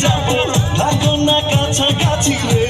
যাব থাকো না কাছাকাছি রে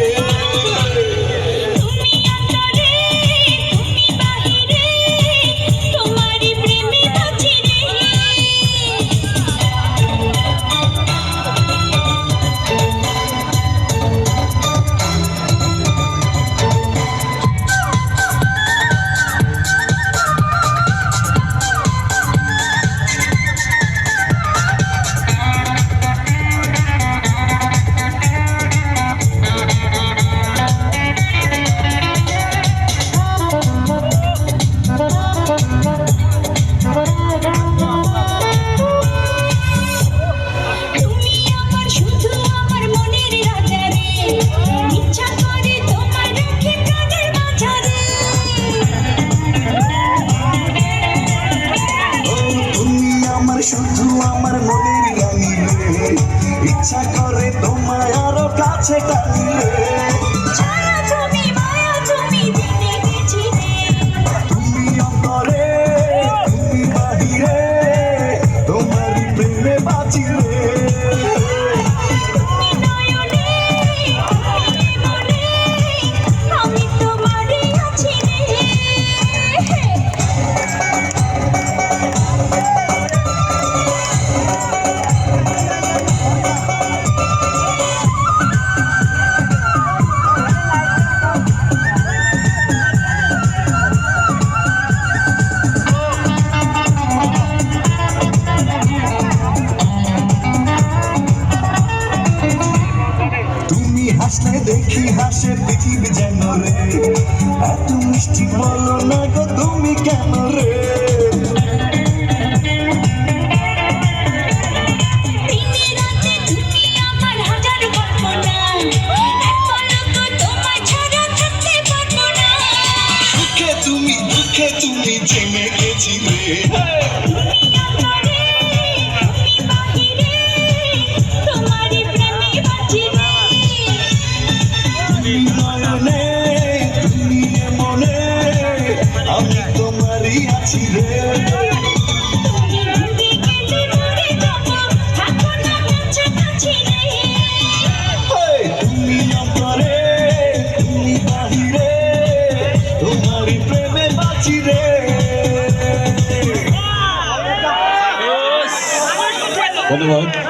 শুধু আমার মনের রানী রে ইচ্ছা করে তোমায় আরো কাছে টানি রে তুমি অন্তরে তুমি বাহিরে তোমারই প্রেমে বাঁচি রে হাসলে দেখি হাসে পৃথিবী যেন রে এত মিষ্টি বলো না গো তুমি কেন রে সুখে তুমি দুঃখে তুমি জেনে গেছি রে আমি তোমারই আছি রে তুমি অন্তরে তুমি বাহিরে তোমারই প্রেমে বাঁচি রে ধন্যবাদ।